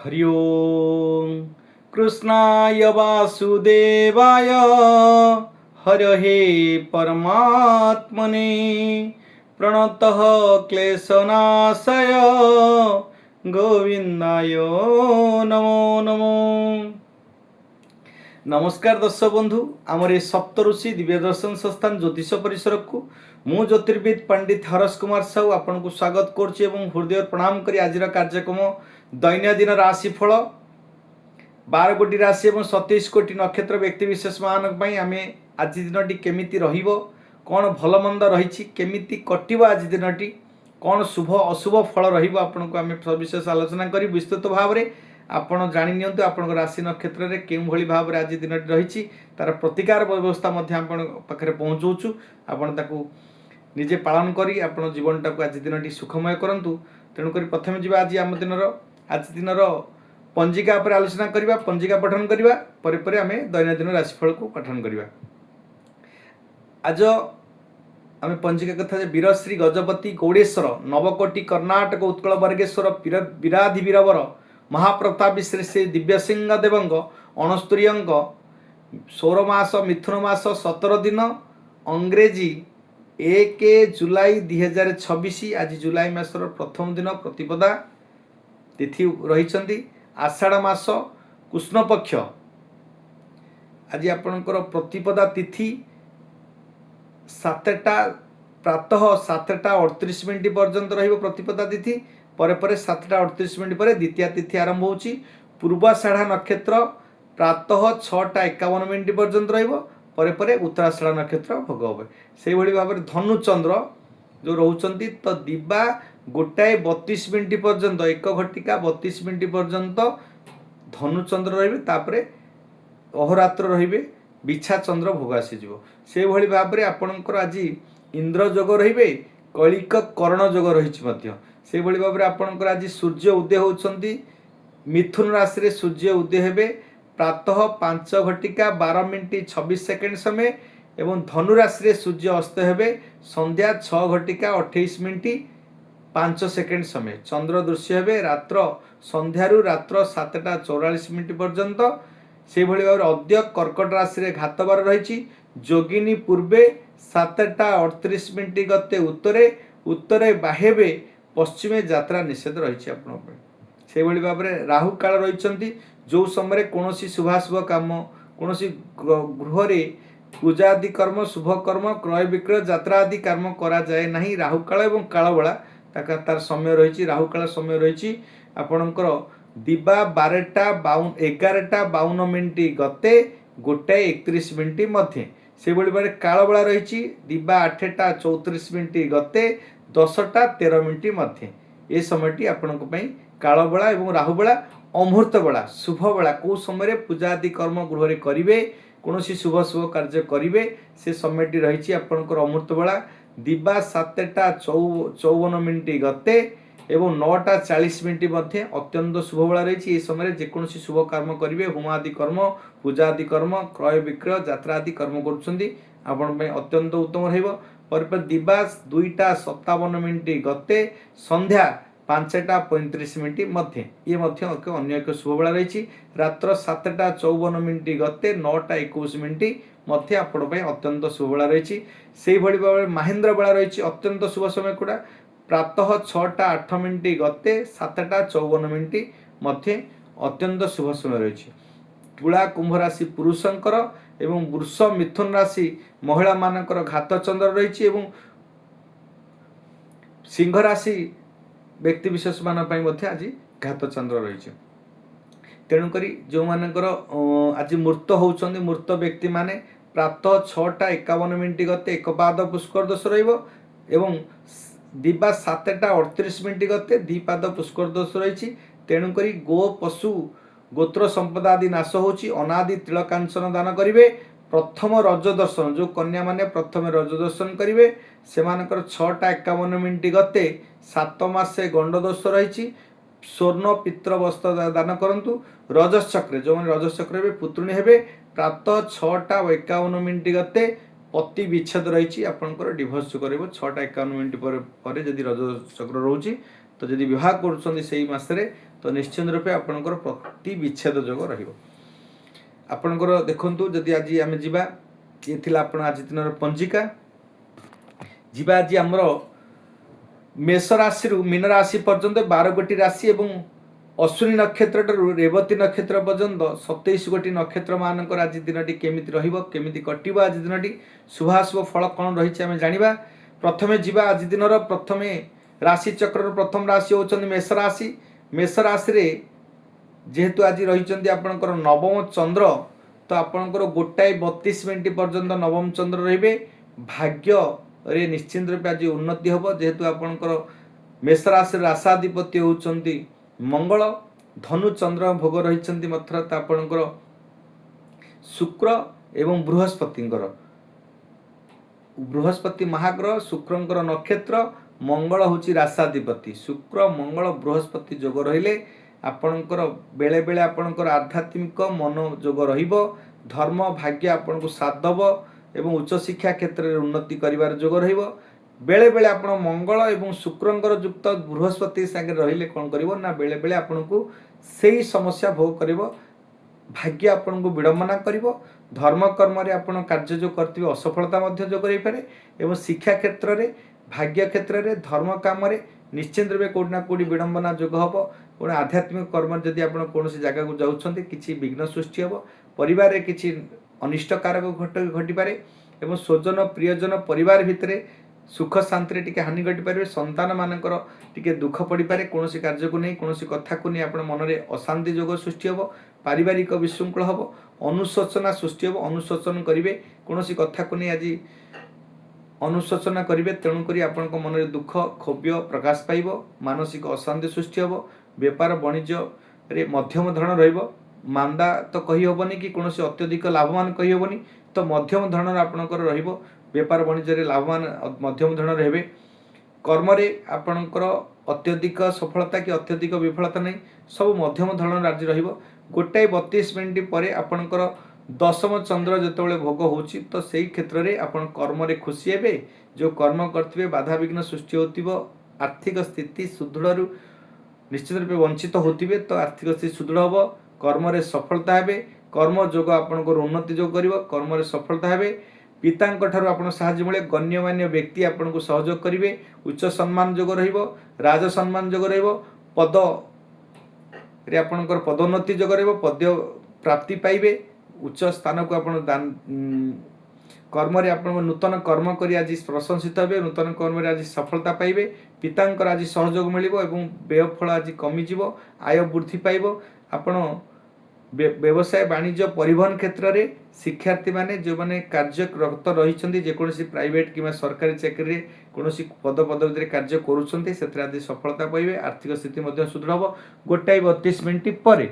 हरि ओम कृष्णाय वासुदेवाय हरहे परमात्मने प्रणतः क्लेशनाशय गोविंदाय नमो नमो। नमस्कार दर्शक बंधु, आमर ए सप्तऋषि दिव्य दर्शन संस्थान ज्योतिष परिसर को मु ज्योतिर्विद पंडित हरस कुमार साहू आपन को स्वागत करछि एवं हृदय प्रणाम करी आजिर कार्यक्रम दैनंदिन राशिफल 12 कोटी राशि एवं 27 कोटी नक्षत्र व्यक्ति विशेष मान आम आज दिन केमिति रहिबो, कौन भल मंद रही केमिति कटिबो, आज दिन कौन शुभ अशुभ फल रहिबो आपन को आम सविशेष आलोचना करी विस्तृत भाव में आपण जानि नियंतु आपण राशि नक्षत्र रे केउ भली भाव रे आज दिन रही तार प्रतिकार व्यवस्था मध्य आपण पाखरे पहुँचाऊँ। आपण ताकू निजे पालन करी आपण जीवन टाकू आज दिन सुखमय करंतु। तेणुक प्रथम जी आज आम दिन पंजिका पर आलोचना करवा, पंजिका पठन करवा परे परे आम दैनंदिन राशिफल को पठन करवा। आज आम पंजिका कथा वीरश्री गजपति गौड़ेश्वर नवकोटि कर्णाटक उत्कल वर्गेश्वर विराधि वीरवर महाप्रतापी श्री श्री दिव्यसिंह देवंग 69 अंक 16 मास मिथुन मास 17 दिन अंग्रेजी 1 जुलाई 2026। आज जुलाई मासर प्रथम दिन प्रतिपदा तिथि रही आषाढ़ मास कृष्ण पक्ष। आज आपणकर प्रतिपदा तिथि 7टा प्रातः 7टा 38 मिनिट पर्यंत रहिबो प्रतिपदा तिथि। परे परे 7टा 38 मिनिट पर द्वितीय तिथि आरंभ होची। पूर्वाषाढ़ा नक्षत्र प्रातः 6टा 51 मिनिट पर्यंत रहिबो। परे परे उत्तराषाढ़ा नक्षत्र भोग होबे। सेहि भली भाबरे धनुचंद्र जो रहउचंती तो दिबा 1:32 मिनिट पर्यंत 1 घटिका 32 मिनिट पर्यंत धनुचंद्र रहिबे। तापरे अहोरात्र रहिबे बिछा चंद्र भोग आसीजिवो। से भली भाबरे आपणकर आज इंद्र जोग रहिबे, कलिक कर्ण जोग रहिछि मध्य। से भली भाबरे आपणकर आज सूर्य उदय होउचंती मिथुन राशि रे सूर्य उदय हेबे प्रातः 5 घटिका 12 मिनिट 26 सेकेंड समय एवं धनु राशि रे सूर्य अस्त हेबे संध्या 6 घटिका 28 मिनिट 5 सेकेंड समय। चंद्र दृश्य हेबे रात्र संध्यारु रात्र 7टा 44 मिनिट पर्यंत। से भली भाबरे अद्य कर्कट राशि रे घातबार रहिछि। जोगिनी पूर्वे 7टा 38 मिनिट गते उत्तरे उत्तरे बाहेबे पश्चिमे यात्रा निषेध रही आपण से भली भाबरे राहु काल रही जो समय कौनसी शुभाशुभ काम कौनसी गृह रे पूजा आदि कर्म शुभ कर्म क्रय विक्रय यात्रा आदि कर्म करा जाए नहीं। राहु काल एवं कालबेला तार समय रही। राहु काल समय रही आपणकर दिबा 12टा 11टा 52 मिनिट गते 1:31 मिनिट मध्य। से भली भाबरे कालबेला रही दिबा 8टा 34 मिनिट गते 10टा 13 मिनिट मध्य। ये समयटी आपण कालबेला एवं राहुबेला अमुहूर्त बेला शुभ बेला कौ समय पूजा आदि कर्म गृह रे करिवे कौन शुभ शुभ कार्य करिवे से समयटी रही आपणकर अमुहूर्त बेला दिबा 7टा 54 मिनिट गते एवं 9टा 40 मिनिट मध्य अत्यंत शुभ बेला रही। ये समय जेकोसी शुभ कर्म करिवे होम आदि कर्म पूजा आदि कर्म क्रय विक्रय यात्रा आदि कर्म करुछंती आपण पय अत्यंत उत्तम रहइबो। पर दिबा 2टा 57 मिनिट गते संध्या 5टा 35 मिनिट मध्य। ये मध्य अन्य एक शुभ बेला रही। रात्र 7टा 54 मिनिट गते 9टा 21 मिनिट मध्य आपण पय अत्यंत शुभ बेला रही। से भली भाबरे महेंद्र बेला रही अत्यंत शुभ समय कोडा प्रातः 6टा 8 मिनिट गते 7टा 54 मिनिट मध्य अत्यंत शुभ समय रही। तुला कुंभ राशि पुरुषंकर एवं वृष मिथुन राशि महिला मानकर घात चंद्र रही एवं सिंह राशि व्यक्ति विशेष मान आज घात चंद्र रही। तेणुक जो मानकर आज मूर्त होउछंदी मूर्त व्यक्ति माने प्रातः 6टा 51 मिनिट गते 1 पाद पुष्कर दोष रही दिबा 7टा 38 मिनिट गते 2 पाद पुष्कर दोष रही। तेणुक गो पशु गोत्र संपदा आदि नाश होची। अनादि तिलकांचन दान करिवे। प्रथम रज दर्शन जो कन्या माने प्रथम रज दर्शन करिवे से मानकर 6टा 51 मिनिट गते 7 मासे गंड दोष रही। स्वर्ण पित्र वस्त्र दान करंतु। रजचक्र जो मैंने रजचक्र पुतृणी हेबे प्रातः 6टा 51 मिनिट गते पति विच्छेद रही आपंकर डिभोर्स कर 6टा 51 मिनिट पर जदि रजचक्र रोचे तो जदि विवाह करुँच से मसरे तो निश्चित रूपे आपणकर प्रति विच्छेद जोग रहिबो। आपणकर देखंतु जदि आज आमे जिबा ये थिला आपण आज दिनर पंजिका जिबा आज हमर मेष राशि रु मीन राशि पर्यंत 12 गोटी राशि एवं अश्विनी नक्षत्र रेवती नक्षत्र पर्यंत 27 गोटी नक्षत्र मानकर आज दिनटी केमिति रहिबो केमिति कटिबो आज दिनटी शुभाशुभ फल कौन रही आम जाना। प्रथमे जीवा आज दिनर प्रथमे राशि चक्र प्रथम राशि होचंदी मेष राशि। मेष राशि रे जेहेतु आज रही आपणकर नवम चंद्र तो आपणकर 1:32 पर्यंत नवम चंद्र रहिबे। भाग्य रे निश्चित रूप आज उन्नति हम जेहेतु आपणकर मेष राशि राशाधिपति होचंदी मंगल। धनु चंद्र भोग रही मथुरत आपणकर शुक्र एवं बृहस्पति महाग्रह शुक्रंकर नक्षत्र मंगल होची राशाधिपति। शुक्र मंगल बृहस्पति जोग रहिले आपणकर बेले बेले आपणकर आध्यात्मिक मन जोग रहिबो। धर्म भाग्य आपनको साथ दबो एवं उच्च शिक्षा क्षेत्र में उन्नति करिवार जोग रहिबो। बेले बेले आपण मंगल एवं शुक्रंकर युक्त बृहस्पति संगे रहिले कोन करिवो ना बेले बेले आपनको सेही समस्या भोग करिवो। भाग्य आपनको विडंबना करिवो। धर्म कर्म रे आपण कार्य जो करथिबे असफलता मध्य जो करि पारे एवं शिक्षा क्षेत्र रे भाग्य क्षेत्र रे धर्म काम रे निश्चित रूपे कोडी ना कोडी विडंबना जोग हबो। कोन आध्यात्मिक कर्म जदि आपण कोनोसी जगह को जाउछन्ते किछि विघ्न सृष्टि हबो। परिवार रे किछि अनिष्टकारक घटी पारे एवं स्वजन प्रियजन परिवार भितरे सुख शांति टिके हानि घटी पारे। संतान मानकर टिके दुख पड़ी पारे। कोनोसी कार्य को नहीं कोनोसी कथा को नहीं आपण मन रे अशांति जोग सृष्टि हबो। पारिवारिक विशृंखल हबो। अनुशोचना सृष्टि हबो। अनुशोचन करिवे कोनोसी कथा को नहीं आज अनुशोचना करिवे तेणु करी आपनको मन रे दुख क्षोभ प्रकाश पाइबो। मानसिक अशांति सृष्टि हबो। व्यापार वाणिज्य रे मध्यम धरण रहिबो। मांदा तो कही होबनी कि कोनोसी अत्यधिक लाभवान कही होबनी तो मध्यम धरण आपणकर रहिबो। व्यापार वाणिज्य रे लाभवान मध्यम धरण रहबे। कर्म रे आपणकर अत्यधिक सफलता कि अत्यधिक विफलता नहीं सब मध्यम धरण राज्य रहिबो। 1:32 परे आपणकर दशम चंद्र जेतेबेले भोग होची तो सेही क्षेत्र रे आपण कर्म रे खुशी हेबे। जो कर्म करथिबे बाधा विघ्न सृष्टि होतिबो। आर्थिक स्थिति सुदृढ़ रु निश्चित रूपे वंचित होतिबे तो आर्थिक स्थिति सुदृढ़ हबो। कर्म रे सफलता हेबे। कर्म जोग आपणकर उन्नति जोग करिवो। कर्म रे सफलता हेबे। पितांक ठारू आपण साहाय्य मिले। गण्यमान्य व्यक्ति आपनको सहयोग करिवे। उच्च सम्मान जोग रहिबो। राज सम्मान जोग रहिबो। पद रे आपणकर पदोन्नति जोग रहिबो। पद प्राप्ति पाइबे। उच्च स्थान को आपण दान कर्म रे आपण नूतन कर्म करी आज प्रशंसित हेबे। नूतन कर्म रे आज सफलता पाइबे। पितांकर आज सहयोग मिलिबो एवं व्यय फल आज कमी जिवो। आय वृद्धि पाइबो। आपण व्यवसाय वाणिज्य परिवहन क्षेत्र रे शिक्षार्थी माने जो माने कार्यरत रही जेकोसी प्राइवेट कि सरकारी चाकरी कोनोसी पद पदवी रे कार्य करूछन्ते सेथरे आदि सफलता पाइबे। आर्थिक स्थिति मध्ये सुदृढ़ हबो। 1:32 परे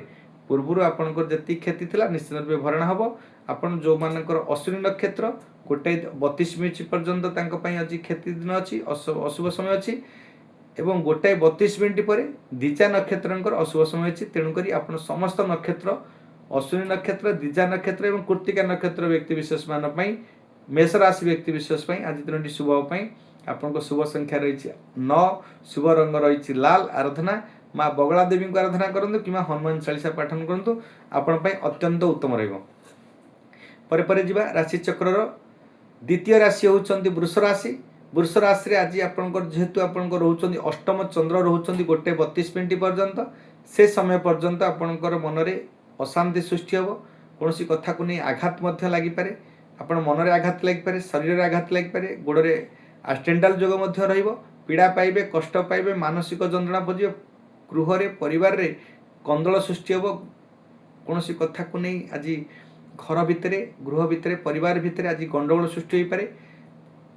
पूर्वरु आपनकर जति क्षति थिला निश्चित रूपे भरणा हबो। आपण जो मानकर अश्विनी नक्षत्र 1:32 पर्यंत तांको पई आज क्षति दिन अछि अशुभ समय अछि एवं 1:32 परे दिजा नक्षत्रंकर अशुभ समय अछि। तेणु करी आपण समस्त नक्षत्र अश्विनी नक्षत्र दिजा नक्षत्र एवं कृत्तिका नक्षत्र व्यक्ति विशेष मान पई मेष राशि व्यक्ति विशेष पई आज दिनटी शुभ पई आपनको शुभ संख्या रही 9 शुभ रंग रही लाल। आराधना माँ बगला देवी को आराधना करंतु कि हनुमान चालीसा पाठन करंतु आपण पई अत्यंत उत्तम रहइबो। परे परे जिबा राशि चक्रर द्वितीय राशि होचंदी वृष राशि। वृष राशि रे आज आपनकर जेहेतु आपनकर रहउचंदी अष्टम चंद्र रहउचंदी 1:32 पर्यंत से समय पर्यंत आपनकर मन रे अशांति सृष्टि हबो। कोनोसी कथा को नहीं आघात मध्य लागि पारे। आपण मन रे आघात लागि पारे। शरीर रे आघात लागि पारे। गोड़ रे एक्सीडेंटल जोग मध्य रहिबो। पीड़ा पाइबे कष्ट पाइबे मानसिक जंत्रणा पजिबो। गृह रे परिवार रे कंदल सृष्टि हबो। कोनोसी कथा को नहीं आज घर भितरे गृह भितरे परिवार भितरे आज गंडगोल सृष्टि होई पारे।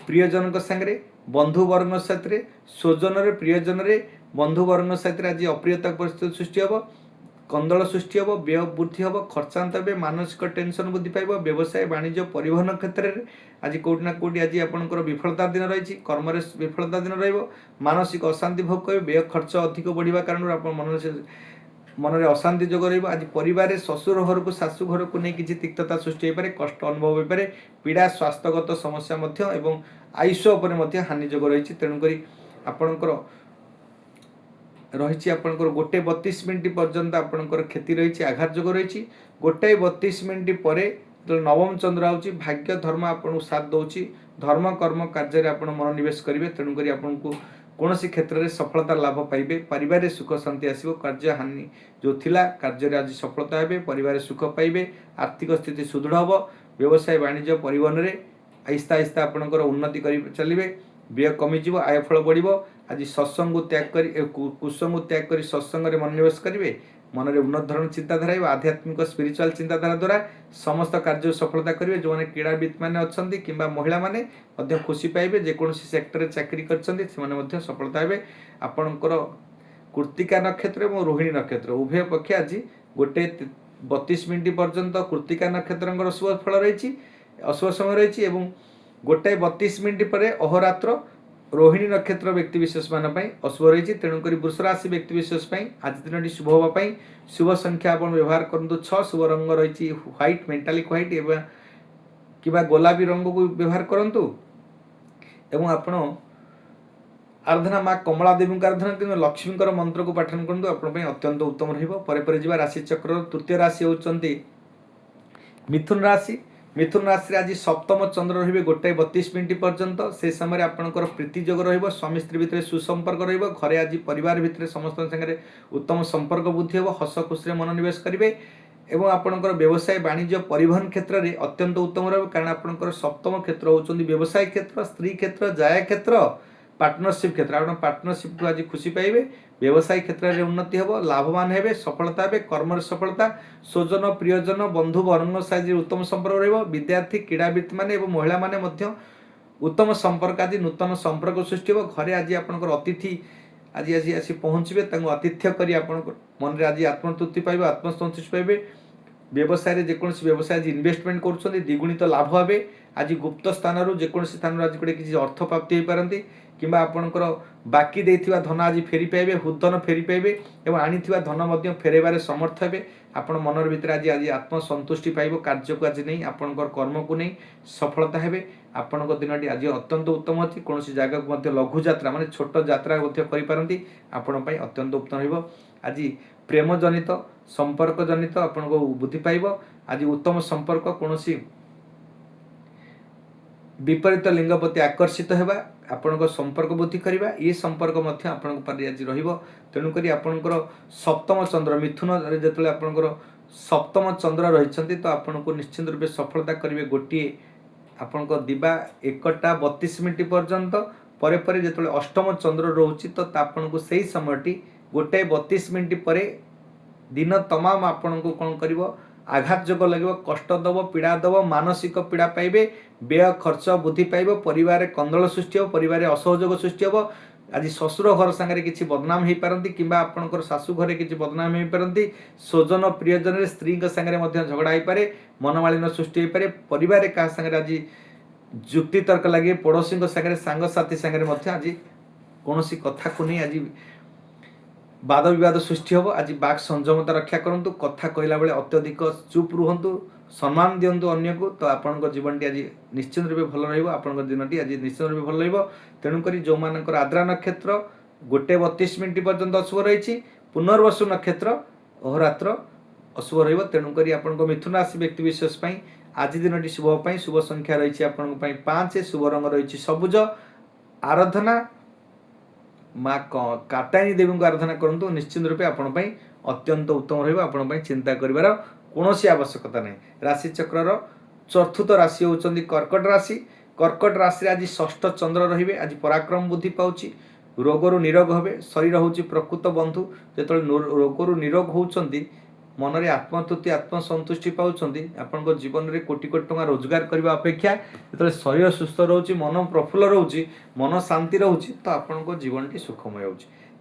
प्रियजन संगे बंधु वर्ग सहित स्वजन रे प्रियजन रे बंधु वर्ग सहित आज अप्रियता परिस्थिति सृष्टि हबो। कंदल सृष्टि हबो। व्यय वृद्धि हबो। खर्चांत हे मानसिक टेंशन वृद्धि पाइबो। व्यवसाय वाणिज्य परिवहन क्षेत्र में आज कोटी ना कोटी आज आपनकर विफलता दिन रही। कर्म रे विफलता दिन रहिबो। मानसिक अशांति भोग करिबे। व्यय खर्च अधिक बढ़िबा कारण आपण मन रे अशांति जोग रहिबो। आज परिवार रे ससुर घर को सासु घर को नहीं किछि तिक्तता सृष्टि होई पारे। कष्ट अनुभव होई पारे। पीड़ा स्वास्थ्यगत समस्या मध्य एवं आयुष उपरे मध्य हानि जोग रही। तेणु करी आपणकर रही आपंकर 1:32 पर्यंत आपंकर क्षति रही आघात जोग रही 1:32 पर जो नवम चंद्र आउची भाग्य धर्म आपको साथ दौर धर्म कर्म कार्य आप मनोनिवेश करेंगे तेणुक आपको कौन क्षेत्र में सफलता लाभ पाइबे परिवार सुख शांति आसो कार्य हानि जो थिला कार्य आज सफलता हे परिवार सुख पाइबे आर्थिक स्थिति सुदृढ़ हम व्यवसाय वाणिज्य परिवहन में आहिस्ता आहिस्ता आपंकर उन्नति कर चलिए व्यय कमिज आयफल बढ़ आज सत्संग त्याग कर कुसंग त्याग कर सत्संग मनोनिवेश करेंगे मन में उन्नत धरण चिंताधारा आध्यात्मिक स्पिरिचुअल चिंताधारा द्वारा समस्त कार्य सफलता करेंगे जो मैंने क्रीड़ाविद मैंने अच्छा कि महिला मैंने खुशी पाइबे जेकोसी सेक्टर चाकरी कर सफलता हे आपणकर कृत्तिका नक्षत्र और रोहिणी नक्षत्र उभय पक्ष आज 1:32 पर्यंत कृत्तिका नक्षत्र शुभ फल रही अशुभ समय रही 1:32 पर अहोरात्र रोहिणी नक्षत्र व्यक्ति विशेष मान अशुभ रही तेणुक वृष राशि व्यक्ति विशेष आज दिन शुभ हाँपाई शुभ संख्या आप व्यवहार करूँ 6 शुभ रंग रही व्हाइट मेटालिक व्हाइट कि गोलापी रंग को व्यवहार करूँ एवं आपण आराधना माँ कमला देवी आराधना कि लक्ष्मी मंत्र को पाठन करूँ आप अत्यंत उत्तम रहा राशि चक्र तृतीय राशि होती मिथुन राशि मिथुन राशि आज सप्तम चंद्र रे 1:32 पर्यंत से समय आपंकर प्रीति जोग स्वामी स्त्री भितर सुसंपर्क घरे आज परिवार भितर समस्त संगे उत्तम संपर्क बुद्धि हम हस खुशी मनोनिवेश करेंगे एवं आपंकर व्यवसाय वाणिज्य परिवहन क्षेत्र में अत्यंत उत्तम रहा कारण आपंकर सप्तम क्षेत्र होती व्यवसाय क्षेत्र स्त्री क्षेत्र जाया क्षेत्र पार्टनरशिप क्षेत्र आप पार्टनरशिप को आज खुशी पाइबे व्यवसाय क्षेत्र में उन्नति हम लाभवान हे सफलता हे कर्म सफलता स्वजन प्रियजन बंधु वर्ग साइज उत्तम संपर्क रहा विद्यार्थी क्रीड़ाविद मैंने महिला मैंने उत्तम संपर्क आज नूतन संपर्क सृष्टि हो घरे आज आपंकर अतिथि आज आज आसी पहुँचे आतिथ्य कर मन में आज आत्मतृप्ति पाइबे आत्मसंतुष्टि पाइबे व्यवसाय जेकोसी व्यवसाय आज इन्वेस्टमेंट कर द्विगुणित लाभ हे आज गुप्त स्थान जेकोसी स्थान आज गोटे किसी अर्थ प्राप्ति हो पारती कि आपणकर बाकी देथिबा धन आज फेरी पाइबे हुधन फेरी पाइबे एवं आनिथिबा धन फेरबार समर्थ हे आपण मनर भितर आज आज आत्मसंतुष्टि पाइब कार्य को आज नहीं आपणकर कर्म को नहीं सफलता हे आपण दिन आज अत्यंत उत्तम अच्छी कौन जगह को लघु यात्रा माने छोट यात्रा करें आपण अत्यंत उत्तम रहा आज प्रेम जनित संपर्क जनित आपण बुद्धि पाइब आज उत्तम संपर्क कौन विपरीत लिंग प्रति आकर्षित होगा आपण संपर्क वृद्धि करवा ये संपर्क आज तेणुक आपणकर सप्तम चंद्र मिथुन जो आपणकर सप्तम चंद्र रही तो आपन को निश्चित रूप सफलता करेंगे गोटे आपण दिवा 1:32 पर्यंत पर जो अष्टम चंद्र रोचे तो आपन को सही समय 1:32 पर दिन तमाम आपण को कौन कर आघात जोग लगे कष्ट दब पीड़ा दब मानसिक पीड़ा पाइबे व्यय खर्च वृद्धि पाइब परिवार कंदल सृष्टि हो परिवार असहयोग सृष्टि हो आज ससुर घर सांगे किसी बदनाम हो पारती कि आपंकर शाशु घरे किसी बदनाम हो पारती स्वजन प्रियजन स्त्री सांगे झगड़ा हो पारे मनमालिन सृष्टि हो पारे परिवार क्या सांगे आज जुक्ति तर्क लगे पड़ोशी सांगे सांगसाथी सांगे आज कौन कथा को नहीं आज वाद विवाद सृष्टि हम आज बाक संयमता रक्षा करूँ कथा कहला बेले अत्यधिक चुप रुहतु सम्मान दिंतु अन्य को तो आपण जीवन टी आज निश्चित रूप भल रहा दिन टी आज निश्चित रूप भल रेणुक जो मान आद्रा नक्षत्र 1:32 पर्यंत अशुभ रही पुनर्वसु नक्षत्र अहोरात्र अशुभ रेणुक आपण मिथुन राशि व्यक्ति विशेष आज दिन टी शुभ शुभ संख्या रही आपण 5 शुभ रंग रही सबुज आराधना माँ कात्यायनी देवी को आराधना करूँ निश्चित रूपे आपण अत्यंत उत्तम रहा चिंता कर कौन आवश्यकता नहीं राशि चक्र चतुर्थ राशि होती कर्कट राशि कर्कट राशि आज षष्ठ चंद्र रे आज पराक्रम बुद्धि पाँच रोगरु निरोग हे शरीर हूँ प्रकृत बंधु जो रोगरु निरोग होती मन में आत्मतृप्ति आत्मसंतुष्टि पाँच आपण जीवन में कोटी कोटी टंका रोजगार करने अपेक्षा जो शरीर सुस्थ रोचे मन प्रफुल्ल रोचे मन शांति रोचे तो आपण जीवन टी सुखमय हो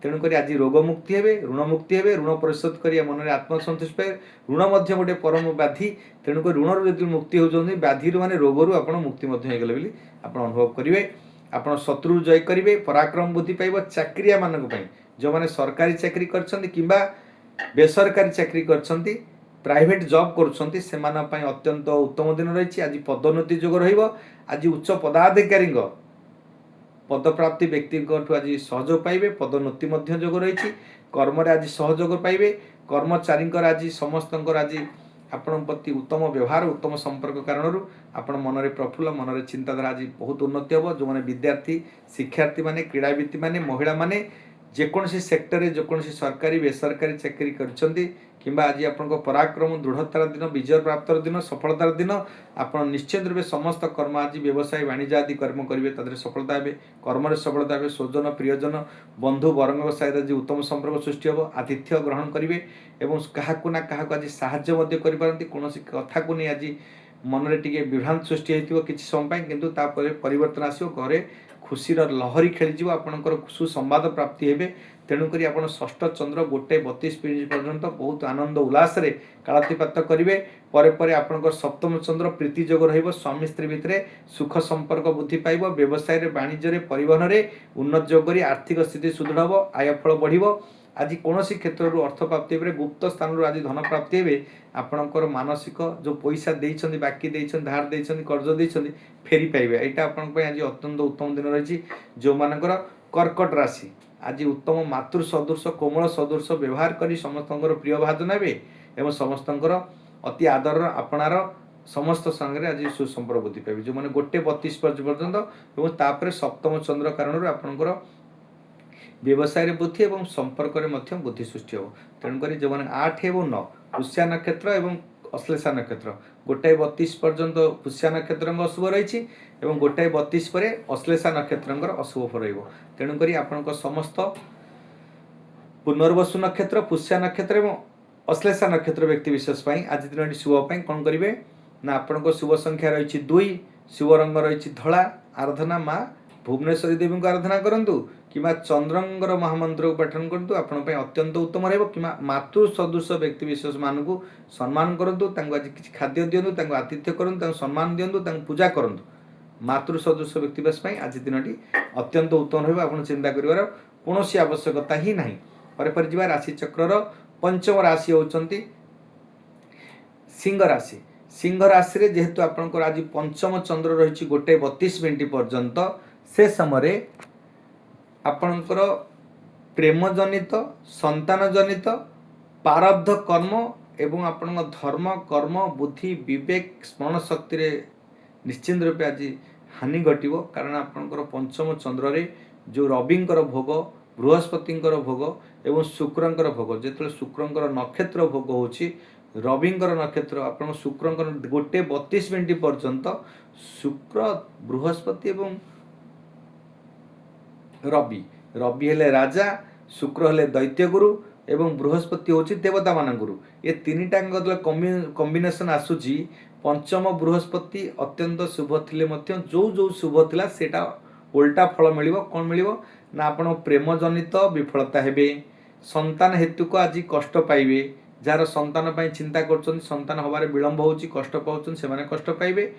तेणुक आज रोग मुक्ति हे ऋण मुक्ति हे ऋण परिशोध कर मन में आत्मसंतुष्टि पाए ऋण गोटे परम व्याधि तेणुक ऋण जो मुक्ति होती व्याधि माने रोगरू आप मुक्ति होगले आप अनुभव करेंगे आप शत्रु जय करेंगे पराक्रम बुद्धि पाइब चाकरिया मानक जो मैंने सरकारी चाकरी कर बेसरकारी चाकरी करछंती प्राइवेट जॉब करछंती सेमान पई अत्यंत उत्तम दिन रही आज पदोन्नति जोग रहिबो आज उच्च पदाधिकारी पदप्राप्ति व्यक्ति आज सहयोग पाइबे पदोन्नति मध्य जोग रही कर्म आज सहयोग पाइबे कर्मचारी आज समस्त आज आपण प्रति उत्तम व्यवहार उत्तम संपर्क कारण आपण मन प्रफुल्ल मन चिंताधारा आज बहुत उन्नति हम जो मैंने विद्यार्थी शिक्षार्थी माने क्रीड़ाविद माने महिला माने जेकोसी सेक्टर में जेकोसी सरकारी बेसरकारी चाकरी करछंती किंबा आज आपण पराक्रम दृढ़तार दिन विजय प्राप्तर दिन सफलतार दिन आप निश्चित रूप समस्त कर्म आज व्यवसाय वाणिज्य आदि कर्म करेंगे तादरे सफलता हे कर्म सफलता हे स्वजन प्रियजन बंधु वर्ग सहित आज उत्तम संपर्क सृष्टि हम आतिथ्य ग्रहण करेंगे और क्या आज साहाय्य करपारती कौन कथा को नहीं आज मन में टे विभ्रांत सृष्टि होती किसी समय किंतु परिवर्तन आसो घरे खुशीर लहरी खेलीज आपंकर सुसंवाद प्राप्ति हे तेणुक आप षष्ठ चंद्र 1:32 पर्यंत बहुत आनंद उल्लास कालातिपात करेंगे पर आपंकर सप्तम चंद्र प्रीति जोग रही स्वामी स्त्री भितर सुख संपर्क वृद्धि पाइब व्यवसाय वाणिज्य परिवहन में उन्नत जोग कर आर्थिक स्थिति सुदृढ़ हम आयफल बढ़ आज कौन क्षेत्र अर्थ प्राप्ति गुप्त स्थान आज धन प्राप्ति हे आपणकर मानसिक जो पैसा देइछन्ति बाकी देइछन्ति धार देइछन्ति कर्ज देइछन्ति फेरी पाइबे एटा आपन पय आज अत्यंत उत्तम दिन रही जो मानकर कर्कट राशि आज उत्तम मातृ सदृश कोमल सदृश व्यवहार करी समस्तंकर प्रिय भाजन हे एवं समस्तंकर अति आदर आपणार समस्त संगे आज सुसंपर्क वृद्धि पाइबे जो माने 1:32 पर्यंत एवं तापर सप्तम चंद्र कारण आपणकर व्यवसाय वृद्धि और संपर्क में बुद्धि सृष्टि हो तेणुक जो मैंने 8 और 9 पुष्या नक्षत्र और अश्लेषा नक्षत्र 1:32 पर्यंत पुष्या नक्षत्र अशुभ रही 1:32 पर अश्लेषा नक्षत्र अशुभ रेणुक आपण समस्त पुनर्वसु नक्षत्र पुष्या नक्षत्र और अश्लेषा नक्षत्र व्यक्ति विशेष आज दिन शुभ कौन करेंगे ना आपण शुभ संख्या रही 2 शुभ रंग रही धला आराधना माँ भुवनेश्वरी देवी को आराधना करूँ कि चंद्रंगर महामंत्र को पठन करूँ आपण अत्यंत उत्तम रही कि मातृ सदृश व्यक्ति विशेष मान को सम्मान करूँ आज किसी खाद्य दिंतु आतिथ्य करूँ सम्मान दिंतु पूजा करूँ मातृ सदृश व्यक्ति विशेष आज दिन अत्यंत उत्तम रहा चिंता कर कौन आवश्यकता ही ना पर जा राशि चक्र पंचम राशि होती सिंह राशि सिंह राशि रे जेहेतु आपंकर आज पंचम चंद्र रही 1:32 पर्यंत से समय आपणकर प्रेम जनित संतान जनित प्रारब्ध कर्म एवं आपण धर्म कर्म बुद्धि विवेक स्मरण शक्ति रे निश्चिंत रूप आज हानि घटव कारण आपणकर पंचम चंद्र रे जो रविंकर भोग बृहस्पतिंकर भोग एवं शुक्रंकर भोग जो शुक्रंकर नक्षत्र भोग होची रविंकर नक्षत्र आप शुक्रंकर 1:32 पर्यंत शुक्र बृहस्पति एवं रवि रवि हेले राजा शुक्र हेले दैत्यगुरु एवं बृहस्पति होची देवता मान गुरु ये तीन टांग कॉम्बिनेशन आसूची पंचम बृहस्पति अत्यंत शुभ थिले मध्य जो जो शुभ थिला सेटा उल्टा फल मिलिबो कोन मिलिबो ना आपण प्रेम जनित विफलता हेबे संतान हेतु को आज कष्ट पाइबे जार संतान पई चिंता करछन संतान हबारे विलंब होची कष्ट पाउछन से माने कष्ट पाइबे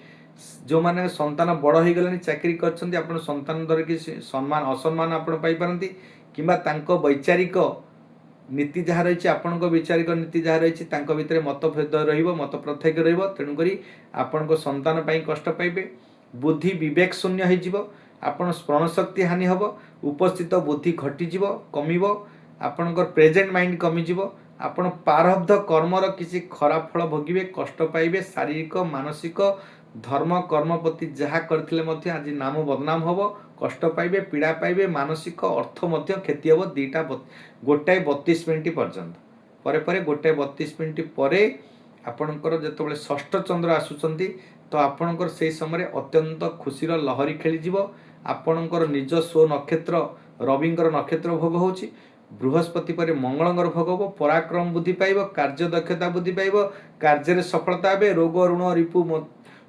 जो माने संतान बड़ हो गले चाकरी करछन आपण संतान दर कि सम्मान असम्मान आपण पाई पारंती किंबा तांको वैचारिक नीति जहाँ रही आपण वैचारिक नीति जहाँ रही भितर मतभेद रत प्रत्येक रेणुक आपण संतान पाई कष्ट पाइबे बुद्धि विवेक शून्य हो आपण स्मरण शक्ति हानि हम उपस्थित बुद्धि घटीज कमिब आपणकर प्रेजेंट माइंड कमिज आपण प्रारब्ध कर्मर किसी खराब फल भोगे कष्ट पाइबे शारीरिक मानसिक धर्म कर्म प्रति जहाँ करथिले मध्य आज नाम बदनाम हम कष्ट पाइबे पीड़ा पाइबे मानसिक अर्थ मध्य क्षति हम 1:32 पर्यंत पर 1:32 पर आपणकर जितेबाला षष्ठ चंद्र आसुचंती तो आपणकर से समय अत्यंत खुशीर लहरी खेलीज आपणकर निज स्व नक्षत्र रविंकर नक्षत्र भोग होची बृहस्पति पर मंगलंगर भोग हो पराक्रम बुद्धि पाइब कार्य दक्षता बुद्धि पाइब कार्य सफलता हे रोग ऋण रिपु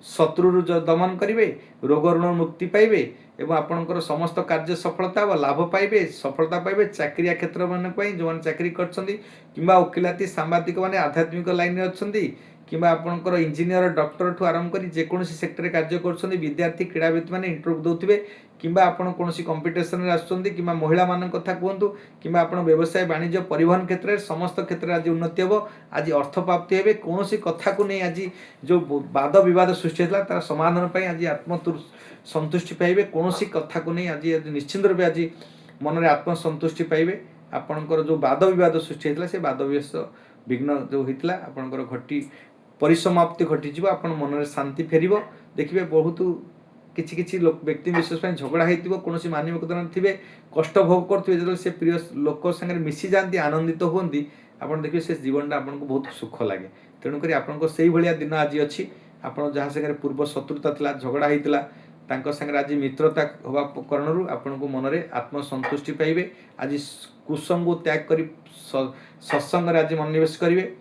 शत्रु दमन करेंगे रोग ऋण मुक्ति पाइबे एवं आपणकर समस्त कार्य सफलता व लाभ पाइबे सफलता पाइबे चाकरिया क्षेत्र मान जो चाकरी करछन्ती किंबा वकिलाती सांबादिक माने आध्यात्मिक लाइन रे अछन्ती किंबा आपणकर इंजीनियर डॉक्टर ठू आरंभ कर जेकोसी सेक्टर कार्य कर विद्यार्थी क्रीड़ाविद मैंने इंटरव्यू दौथे किंबा आपण कौन कंपिटिशन में आसुँच कि महिला मान कथा कहतु कि व्यवसाय वाणिज्य परिवहन क्षेत्र में समस्त क्षेत्र में आज उन्नति हे आज अर्थ प्राप्ति हे कौन कथा को नहीं आज जो वाद विवाद सृष्टि होता तार समाधान पर आज आत्मसंतुष्टि पाइबे कौन कथा को नहीं आज निश्चिंत रूप आज मन में आत्मसंतुष्टि पाइबे आपणकर जो वाद विवाद सृष्टि होता से वाद विघ्न जो होता आपणकर घटी परिसमाप्ति घटीज आप मन में शांति फेर देखिए बहुत किसी किसी व्यक्ति विशेष झगड़ा हो कौन मानविकता थे कष्ट भोग करेंगे जो से प्रिय लोक सागर मिसी जाती आनंदित होती आप देखिए से जीवन आपको बहुत सुख लगे तेणुक आपको से भाया दिन आज अच्छी आप जहाँ सागर पूर्व शत्रुता था झगड़ा होता सागर आज मित्रता हवा कारण आपण को मन में आत्मसंतुष्टि पाइबे आज कुसंग को त्याग कर सत्संग आज मनोनिवेश करेंगे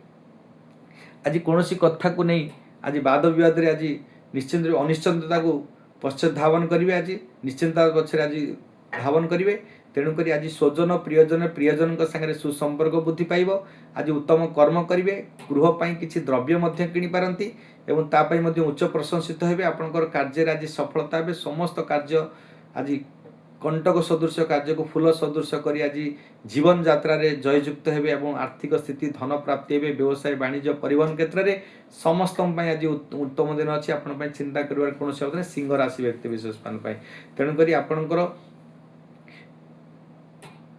आज कौन कथा को नहीं आज वाद विवाद आज निश्चिंत अनिश्चितता को पश्चात धावन करेंगे आज निश्चिंता पक्षे आज धावन करेंगे तेणुक आज स्वजन प्रियजन सागर सुसंपर्क वृद्धि पाइब आज उत्तम कर्म करेंगे गृहपाई किसी द्रव्य किपारती एवं तापाई उच्च प्रशंसित हे आपंकर कार्य आज सफलता हे समस्त कार्य आज कंटक सदृश कार्य को फूल सदृश कर आज जीवन यात्रा जययुक्त हे आर्थिक स्थिति धन प्राप्ति हे व्यवसाय वाणिज्य परिवहन क्षेत्र में समस्त आज उत्तम दिन अच्छी आपण चिंता कर कौन बात सिंह राशि व्यक्ति विशेष मान तेणुक आपणकर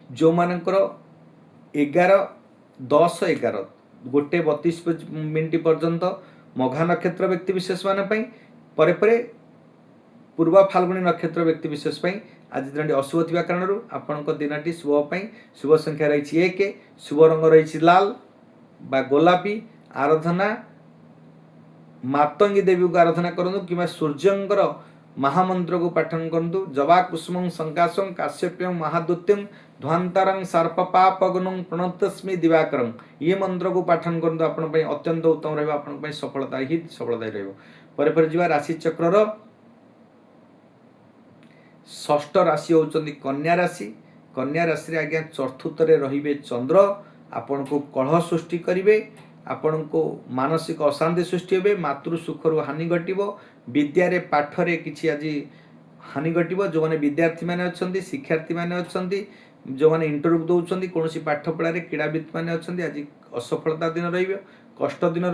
जो मानकर 11-10-11 गोटे 32 पर्यंत मघा नक्षत्र व्यक्ति विशेष मान परे पूर्वा फाल्गुनी नक्षत्र व्यक्ति विशेष आज दिन अशुभ थी कारण आपण दिन शुभ शुभ संख्या रही 1 शुभ रंग रही लाल बा गोलापी आराधना मातंगी देवी को आराधना करूँ कि सूर्यंकर महामंत्र को पाठन करूँ जवा कुसुम संकाशं काश्यप्यं महादुत्यं ध्वांतारं सर्पपापगुणं प्रणतस्मि दिवाकरं ये मंत्र को पाठन करूँ आपण अत्यंत उत्तम रहा आपण सफलता ही सफलता रही जा राशि चक्र षष्ठ राशि होती कन्या राशि आज्ञा चतुर्थ रे चंद्र आपण को कलह सृष्टि करेंगे आपण को मानसिक अशांति सृष्टि हे मातृ सुखर हानि घटव विद्यारे पाठरे किसी आज हानि घटव जो मैंने विद्यार्थी मैंने अच्छा शिक्षार्थी मैंने अच्छा जो मैंने इंटरव्यू दौरान कौन पाठ पढ़ारे क्रीड़ाविद मैंने अच्छा आज असफलता दिन रष्ट दिन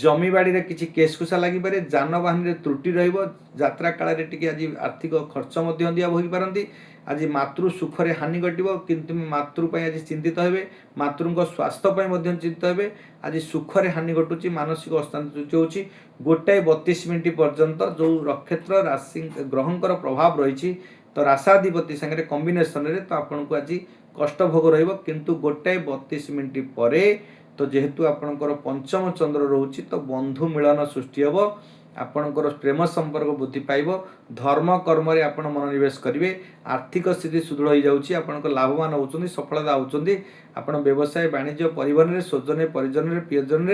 रमी बाड़ी किसी केसकुसा लगे जानवाहन त्रुटि रत्रा काल आज आर्थिक खर्च दिया भोगी पारती आज मातृ सुखरे हानि घटव किंतु मातृ आज चिंतित हे मातृ स्वास्थ्य चिंतित हे आज सुखरे हानि घटुची मानसिक अशांति सृष्टि हो गोटाए 32 मिनिट पर्यंत जो नक्षत्र राशि ग्रहंकर प्रभाव रही तो राशाधिपति सागर कॉम्बिनेशन रे तो आपन को आज कष्ट भोग रु गोटाए 32 मिनिट पर तो जेहेतु आपणकर पंचम चंद्र रोची तो बंधु मिलन सृष्टि हे आपणकर प्रेम संपर्क वृद्धि पाइब धर्म कर्म रे आपण मनोनिवेश करेंगे आर्थिक स्थिति सुदृढ़ हो जाऊँगी आपणकर लाभवान होती सफलता होती आपण व्यवसाय वाणिज्य परिवहन में स्वजन परिजन प्रियजन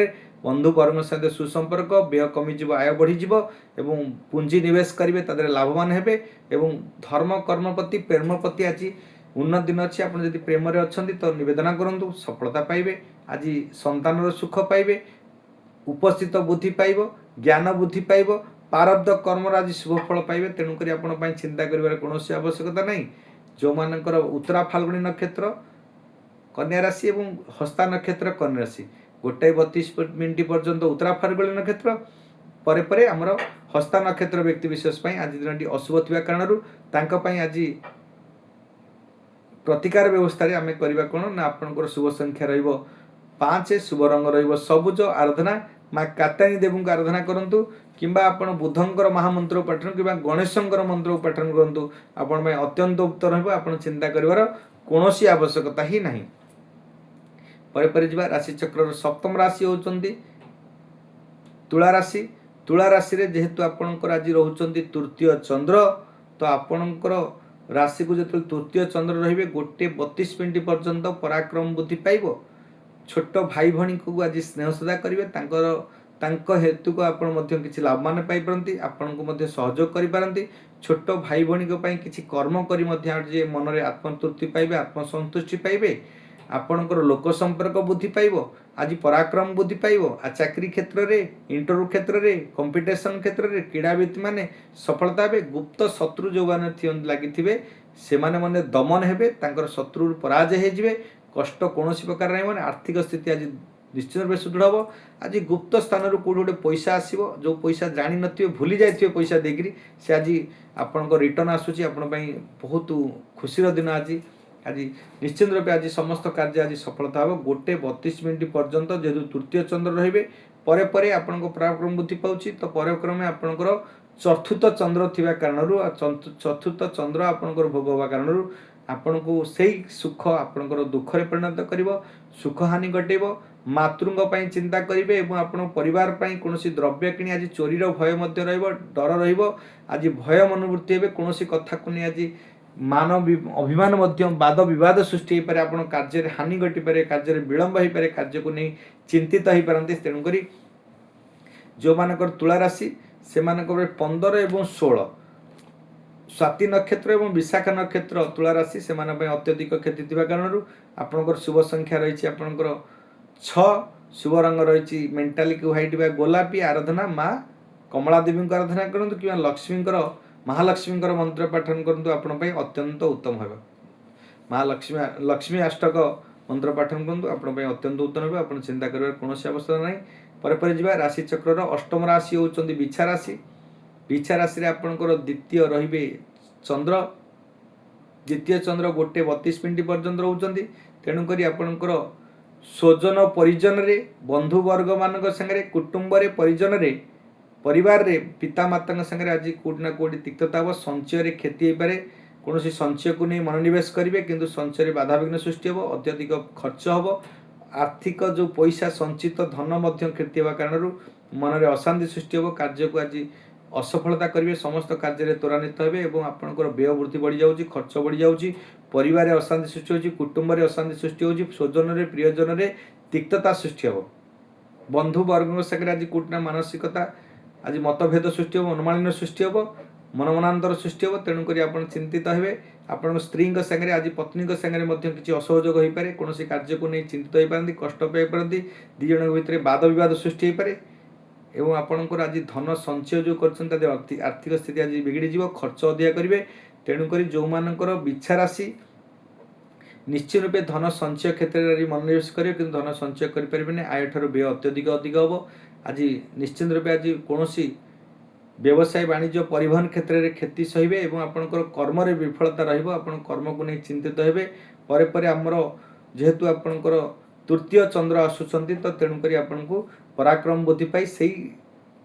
बंधु वर्ग सहित सुसंपर्क व्यय कमिज आय बढ़ीज एवं पुंजी निवेश करेंगे तादरे लाभवान हेबे एवं धर्म कर्म प्रति प्रेम प्रति आज उन्नत दिन अच्छी आप प्रेम रे अच्छा तो निवेदना करूँ सफलता पाइबे आज संतान सुख पाइबे उपस्थित बुद्धि पाइब ज्ञान बुद्धि पाइब पारब्ध कर्म आज शुभ फल पाइबे तेणुक आपण चिंता कर कौन आवश्यकता नहीं जो मानकर उत्तरा फाल्गुनी नक्षत्र कन्या राशि एवं हस्ता नक्षत्र कन्या राशि गोटाए 32 मिनिट पर्यंत उत्तरा फाल्गुनी नक्षत्र परे परे आमर हस्ता नक्षत्र व्यक्ति विशेष आज दिन अशुभ थी कारण आज प्रतिकार व्यवस्था आम करवा कौन ना आपंकर शुभ संख्या रो5 शुभ रंग सबुज आराधना माँ कात्यायनी देवी को आराधना करूँ किंबा आपण बुधंकर महामंत्र पाठन कि गणेशंकर मंत्र पाठन करूँ आपण अत्यंत उत्तर आप चिंता कर कौन आवश्यकता ही ना पर राशि चक्र सप्तम राशि होती तुला राशि रे जेहेतु आपणकर आज रोचंती तृतीय चंद्र तो आपणकर राशि को जो तृतीय चंद्र रे गोटे 32 मिनिट पर्यंत पराक्रम बुद्धि पाइब छोट भाई भणी को आज स्नेह सदा करेंगे हेतु को आपण किसी लाभवान पाइपारती आपण को सहयोग करें छोट भाई भणी किसी कर्म करी मन में आत्मतृप्ति पाइबे आत्मसंतुष्टि पाइबे आपणकर लोक संपर्क बुद्धि पाइब, आज पराक्रम बुद्धि पाइब, आ चाकरी क्षेत्र रे, इंटरव्यू क्षेत्र रे, कंपटीशन क्षेत्र रे क्रीड़ावित माने सफलता हेबे। गुप्त शत्रु जो माने लगिथिबे से माने माने दमन हेबे, तांकर शत्रु पराजय हे जिवे, कष्ट कोनोसी प्रकार नै। माने आर्थिक स्थिति आज निश्चित रूप सुदृढ़ हम। आज गुप्त स्थान रू कोड गोटे पैसा आसीबो, जो पैसा जानि नथिबे भूली जाइथिबे पैसा देकरी से आज आपनको रिटर्न आसुची, आपण पई बहुत खुशीर दिन आज। आज निश्चित रूप आज समस्त कार्य आज सफलता हम। 1:32 पर्यंत जेहेतु तृतीय चंद्र रहिबे, परे परे आपनको पराक्रम बुद्धि पाउची, तो पराक्रमे आपणकर चतुर्थ चंद्र थिबा कारणरू, चतुर्थ चंद्र आपणकर भोग होबा कारणरू आपनको सेही सुख आपणकर दुख रे परिणत करिवो, सुख हानि घटेइबो। मातृंग पई चिंता करिवे एवं आपण परिवार पई कोनोसी द्रव्य किनी आज चोरीर भय मध्य रहिबो, डर रहिबो। आज भय मनोवृत्ति हेबे, कोनोसी कथा को नै आज मान अभिमान मध्य वाद विवाद सृष्टि हो पारे, आपण कार्य रे हानि घटी पारे, कार्य रे विलंब हो पारे, कार्य को नै चिंतित हो पारंती। तेणु करी जो मानकर तुला राशि से मानकर 15 एवं 16 स्वाति नक्षत्र एवं विशाखा नक्षत्र तुला राशि से माने पई अत्यधिक क्षति थिबा कारणरू आपनकर शुभ संख्या रहिछि आपनकर 6, शुभ रंग रहिछि मेंटालिक व्हाइट बा गोलापी। आराधना माँ कमला देवी को आराधना करंतु कि लक्ष्मी महालक्ष्मी मंत्र पाठन करंतु आपण पई अत्यंत उत्तम हेबा। महालक्ष्मी लक्ष्मी अष्टक मंत्र पाठन करंतु आपण पई अत्यंत उत्तम हेबा। आपण चिंता करबार कोनोसी आवश्यकता नाही। परे परे जिबा राशि चक्र रो अष्टम राशि होचंदी बिछा राशि। बिछा राशि रे आपनकर द्वितीय रहिबे चंद्र। द्वितीय चंद्र 1:32 पर्यंत रहउचंदी। तेणु करी आपनकर स्वजन परिजन रे, बंधु वर्ग मानक संगे, कुटुंब रे, परिजन रे, परिवार रे, पिता माता संगे आज कोट ना कोट तिक्तता हो, संचय रे क्षति हो पारे। कोनोसी संचय को नहीं मनोनिवेश करिवे किंतु संचय रे बाधा विघ्न सृष्टि हो, अत्यधिक खर्च हो। आर्थिक जो पैसा संचित धन मध्य क्षति होगा कारणरू मन रे अशांति सृष्टि हो। कार्य को आज असफलता करिवे, समस्त कार्य रे त्वरान्वित हेबे एवं आपनकर व्यय वृद्धि बढ़ी जाउची, खर्च बढ़ी जाउची, परिवार रे अशांति सृष्टि होची, कुटुंब रे अशांति सृष्टि होची, स्वजन रे प्रियजन रे तिक्तता सृष्टि हो। बंधु वर्ग संगे आज कोटना मानसिकता आज मतभेद सृष्टि हो, मनमालिन्य सृष्टि हो, मनमनांतर सृष्टि हो। तेणु करी आपण चिंतित हेबे। आपण स्त्री संगे आज पत्नी संगे मध्य किछि असहयोग हो पारे, कोनोसी कार्य को नहीं चिंतित हो पारंती, कष्ट पाई पारंती, दी जन भितर वाद विवाद सृष्टि हो पारे एवं आपणकर आज धन संचय जो करछन तादे आर्थिक स्थिति आज बिगड़ी जीवो, खर्च अधिक करिवे। तेणु करी जो मानकर बिच्छा राशि निश्चित रूपे धन संचय क्षेत्र में मनोनिवेश करेंगे किंतु धन संचय करें आय ठार व्यय अत्यधिक अधिक हम। आज निश्चित रूपे आज कौन व्यवसाय वाणिज्य परिवहन क्षेत्र में क्षति सहे और आपंकर कर्म विफलता रहा, कर्म को नहीं चिंतित हेबे। परे परे आमर जेहेतु आपंकर तृतीय चंद्र आसुचंती तो तेणुक आपको पराक्रम बुद्धि पाई से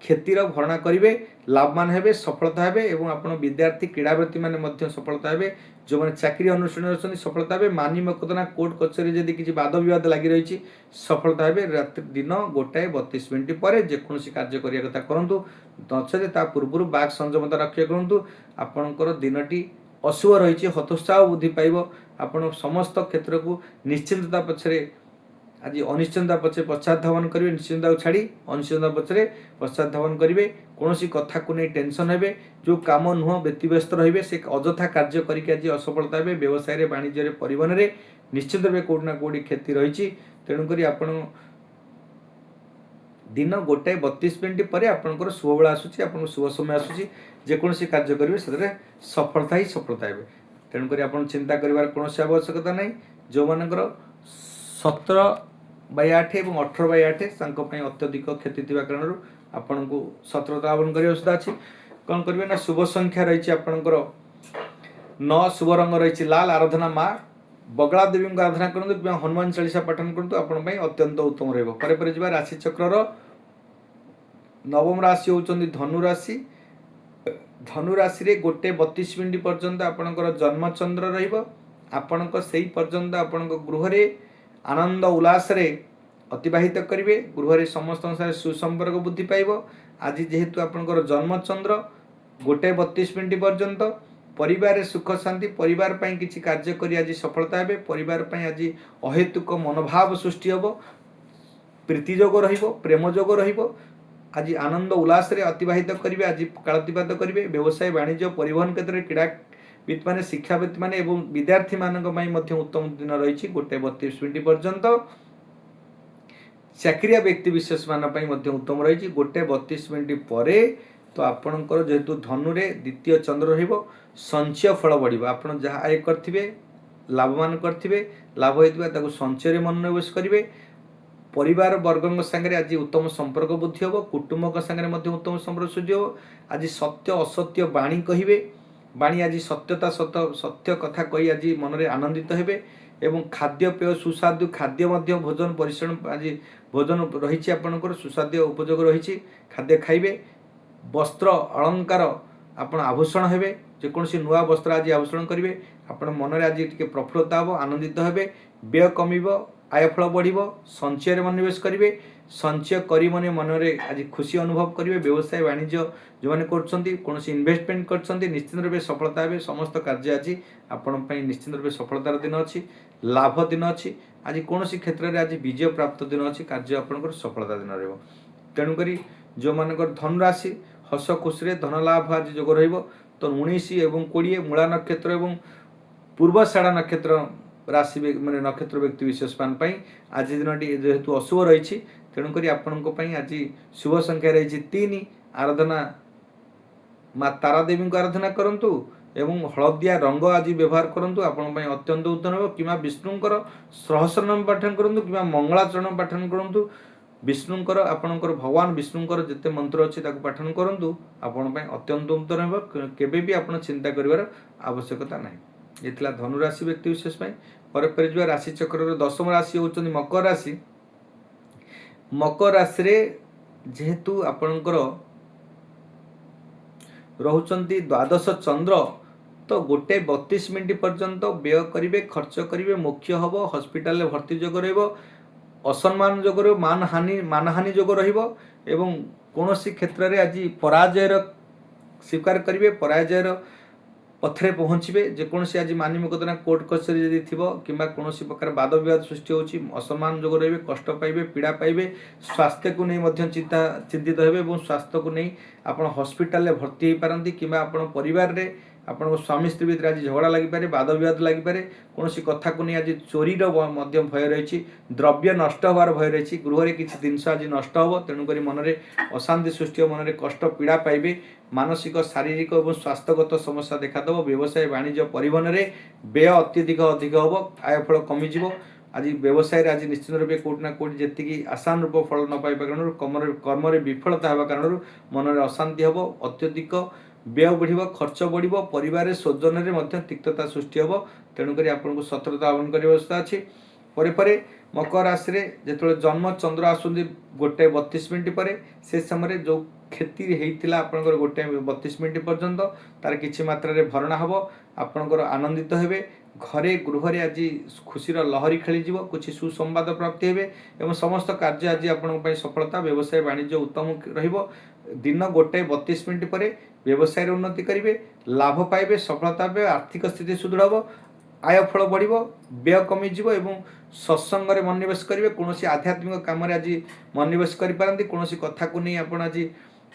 क्षतिर भरणा करेंगे, लाभवान हेबे, सफलता हेबे और आप विद्यार्थी क्रीड़ावृत्ति माने सफलता हेबे। जो मैंने चाकरी अनुष्ठान अच्छे सफलता हेबे। मानी मकदना कोर्ट कचेरी जदि किसी वाद विवाद लगी रही सफलता हेबे। रात्रि दिन 1:32 पर जेकोसी कार्य करिया कथा करंतु, नचेत ता पूर्व बाक संयमता रक्षा करंतु। आपणकर दिनटी अशुभ रही, हतोत्साह बुद्धि पाइब। आपण समस्त क्षेत्र को निश्चिंतता पछरे आज अनिश्चिंता पछे पश्चात धावन करेंगे, निश्चिंता छाड़ी अनिश्चिंता पछरे पश्चात धावन करेंगे। कौन कथा को नहीं टेंशन हेबे, जो काम नुह व्यतिव्यस्त रहिबे से अजथा कार्य करके आज असफलता हेबे। व्यवसाय वाणिज्य परिवहन में निश्चित भाव कोटना कोटी क्षति रही। तेणुक आपण दिन 1:32 पर आपंकर शुभ बेला आसूची, आप शुभ समय आसूची, जेकोसी कार्य करेंगे से सफलता ही सफलता हेबे। तेणुक आप चिंता कर कौन आवश्यकता नहीं। जो मानकर 17/8 और 18/8 अत्यधिक क्षति थी कारण आपन को सतर्कता अवलंबन कर आवश्यकता अच्छी। कौन करेंगे ना शुभ संख्या रही आपंकर 9, शुभ रंग रही लाल। आराधना माँ बगला देवी को आराधना करूँ, हनुमान चालीसा पठन करूँ, आपण अत्यंत उत्तम रहा। परे परे जा राशि चक्र नवम राशि होती धनु राशि। धनु राशि रे 1:32 पर्यंत आपणकर जन्मचंद्र रही से पर्यंत आपण गृह रे आनंद उल्लास रे अतिबाहित करेंगे। गृह रे समस्त सुसंपर्क बुद्धि पाइब। आज जेहेतु आपणकर जन्मचंद्र 1:32 पर्यंत परिवार सुख शांति, परिवार पाई किसी कार्य करी आज सफलता हेबे। परिवार पाई आज अहेतुक मनोभाव सृष्टि होबो, प्रीति जोग रहिबो, प्रेम जोग रहिबो। आज आनंद उल्लास रे अतिबाहित करेंगे, आज कालातिपात करेंगे। व्यवसाय वाणिज्य परिवहन क्षेत्र में क्रीड़ा शिक्षावित माने शिक्षावित माने एवं विद्यार्थी मानक पई मध्य उत्तम दिन रही 1:32 पर्यंत। चाकरिया व्यक्ति विशेष मान पई मध्य उत्तम रही 1:32 पर। तो आपणकर जेहेतु धनु रे द्वितीय चंद्र रहिबो संचय फल बढ़िबो। आपण जहाँ आय करथिबे लाभवान करथिबे लाभ होइतबा ताको संचय रे मनोनिवेश करिवे। परिवार वर्गों संगे आज उत्तम संपर्क बुद्धि हम। कुटुंब संगे मध्य उत्तम संपर्क सृष्टि हम। आज सत्य असत्य बाणी कहे बाणी आज सत्यता सत्य कथा कही आज मन में आनंदित हेबे। एवं खाद्य पेय सुस्वादु खाद्य मध्य भोजन परिश्रम आज भोजन रही आपणकर सुस्वाद्य उपयोग रही खाद्य खाइबे। वस्त्र अलंकार आपण आभूषण हेबे जेकोसी नुआ वस्त्र आज आभूषण करेंगे। आपण मन में आज टे प्रफुल्लता हम आनंदित हेबे। व्यय कमिबो आयफल बढ़िबो संचय मनोनिवेश करेंगे। संचय करी मन में आज खुशी अनुभव करेंगे। व्यवसाय वाणिज्य जो मैंने कौन इन्वेस्टमेंट कर निश्चित रूप सफलता हे। समस्त कार्य आज आपण निश्चित रूप सफलतार दिन अच्छी लाभ दिन अच्छी। आज कौन क्षेत्र में आज विजय प्राप्त दिन अच्छी कार्य आपंकर सफलता दिन रही। तेणुक जो मानकर धनुराशि हस खुशी धन लाभ आज जोग रही। तो 19 एवं 20 मूला नक्षत्र एवं पूर्वाषाढ़ा नक्षत्र राशि माने नक्षत्र व्यक्ति विशेष मान आज दिन जेहेतु अशुभ रही तेणुक आपण आज शुभ संख्या रही 3। आराधना माँ तारा देवी को आराधना करंतु एवं हलदिया रंग आज व्यवहार करंतु आपण अत्यंत उत्तम हो। कि विष्णुकर सहस्रनाम पाठन करंतु कि मंगलाचरण पाठन करंतु। विष्णुकर आपणकर भगवान विष्णुकर जिते मंत्र अच्छी पाठन करंतु आपण अत्यंत उत्तम हो। केबे भी आपण चिंता करिवार आवश्यकता नहीं। ये धनुराशि व्यक्ति विशेष पर जो राशि चक्र 10म राशि होचंदी मकर राशि। मकर राशि रे जेहेतु आपणकर रहुचंती द्वादश चंद्र तो 1:32 पर्यंत व्यय करेंगे खर्च करेंगे मुख्य हम हॉस्पिटल भर्ती जोग रहिबो। असम्मान जोग रहिबो मानहानि जोग रहिबो। एवं कौन क्षेत्र में आज पराजयर स्वीकार करेंगे पराजयर पथरे पहुँचे। जेकोसी आज मानी मकदना कोर्ट कचेरी जदि थी कि कौन प्रकार वाद विवाद सृष्टि होची असम्मान जोग रही कष्ट पाइबे पीड़ा पाइबे। स्वास्थ्य को नहीं चिंतित हेबे और स्वास्थ्य को नहीं आप हॉस्पिटल भर्ती हो पारती कि परिवार रे आपण स्वामी स्त्री भितर आज झगड़ा लगिपारे वाद विवाद लगिपारे। कौन कथा को नहीं आज चोरीर भय रही द्रव्य नष्ट होवार भय रही गृह में किसी जिनस आज नष्ट हो। तेणुक मन में अशांति सृष्टि मन में कष्ट पीड़ा पाइबे मानसिक शारीरिक और स्वास्थ्यगत समस्या देखादेव। व्यवसाय वाणिज्य परिवहन में व्यय अत्यधिक अधिक हम आयफल कमिज। आज व्यवसाय आज निश्चित रूप कौटना कौट जी आसान रूप फल न पाइबा कारण कर्म विफलता होगा कारण मन में अशांति हम अत्यधिक व्यय बढ़ खर्च बढ़ परिवार स्वजन में तिक्तता सृष्टि हम। तेणुक आपको सतर्कता अवलंबन करने अवस्था अच्छी। पर मकर राशि रे जो जन्म चंद्र आसुंदी 1:32 पर से समय जो क्षति होता आपंकर 1:32 पर्यंत तार किसी मात्रा रे भरणा हम आपंकर आनंदित हेबे। घरे गृह आज खुशी लहरी खेली कुछ सुसंवाद प्राप्ति हेबे एवं समस्त कार्य आज आपण सफलता व्यवसाय वाणिज्य उत्तम रहिबो। दिन 1:32 पर व्यवसाय उन्नति करेंगे लाभ पाइबे सफलता पाइबे आर्थिक स्थिति सुदृढ़ हम आयफल बढ़ व्यय कमिज एवं सत्संग में मनोनिवेश करेंगे। कौन आध्यात्मिक काम आज मनोनिवेश करपारती कौन कथा को नहीं आप आज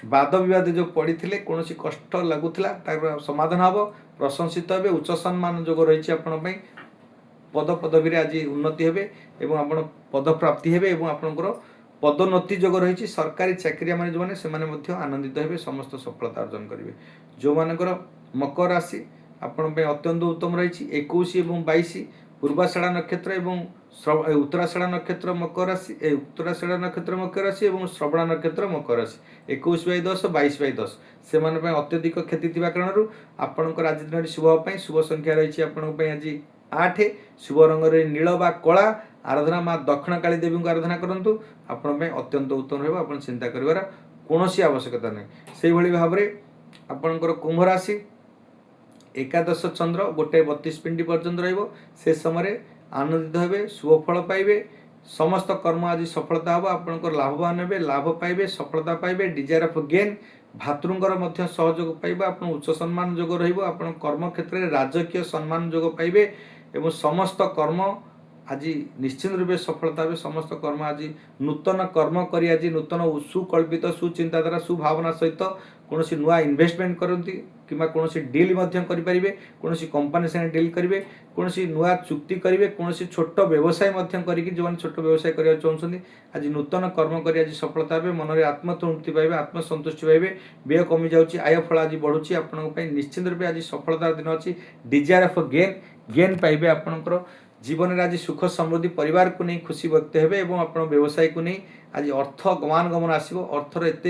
वाद विवाद जो पड़ते कौन कष्ट लगुला तार समाधान हम प्रशंसित हे उच्च सम्मान जोग रही आपण पद पदवी आज उन्नति हेबे एवं आपण पद प्राप्ति हेबे एवं आपणकर पदोन्नति जोग रही सरकारी चाकरिया माने जो माने से माने मध्य आनंदित हेबे समस्त सफलता अर्जन करेंगे। जो मानकर मकर राशि आपण अत्यंत उत्तम रही 21 एवं 22 पूर्वाषाढ़ा नक्षत्र एवं उत्तराषाढ़ा नक्षत्र मकर राशि उत्तराषाढ़ा नक्षत्र मकर राशि एवं श्रवणा नक्षत्र मकर राशि 21/10 22/10 से अत्यधिक क्षति थी कारण आपंकर आज दिन शुभ शुभ संख्या रही आज 8 शुभ रंग नील बा कला आराधना माँ दक्षिण काली देवी को आराधना करूँ आपण अत्यंत उत्तम रहा। आप चिंता कर कौन आवश्यकता नहीं। से भाव में आपणकर कुंभ राशि एकादश चंद्र 1:32 पर्यंत रही समय आनंदित हेबे शुभ फल पाइबे समस्त कर्म आज सफलता हम आपंकर लाभवान हे लाभ पाइबे सफलता पाइबे डिजायर ऑफ गेन भातृंकर मध्य सहयोग पाइबा आप उच्च सम्मान जोग रहा कर्म क्षेत्र में राजकीय सम्मान जोग पाइबे एवं समस्त कर्म आज निश्चित रूप सफलता हे समस्त कर्म आज नूतन कर्म करी आज नूतन सुकल्पित सुचिंताधारा सुभावना सहित कौन नुआ इन्वेस्टमेंट करती किंवा कौन डिल करेंगे कौन कंपानी संगे डिल करेंगे कौन नुआ चुक्ति करेंगे कौन छोट व्यवसाय करके जो मैंने छोट व्यवसाय करने चाहते आज नूतन कर्म कर आज सफलता पाए मन में आत्मतृप्ति पाइबे आत्मसंतुष्टि पाइबे व्यय कमी जाऊँगी आय फल आज बढ़ुची आपंप निश्चिंत रूप आज सफलतार दिन अच्छी डिजायर ऑफ गेन गेन पाइबे आपंकर जीवन में आज सुख समृद्धि परिवार को नहीं खुशी व्यक्त हेबे एवं आप व्यवसाय को नहीं आज अर्थ गमान गमन आसो अर्थर एत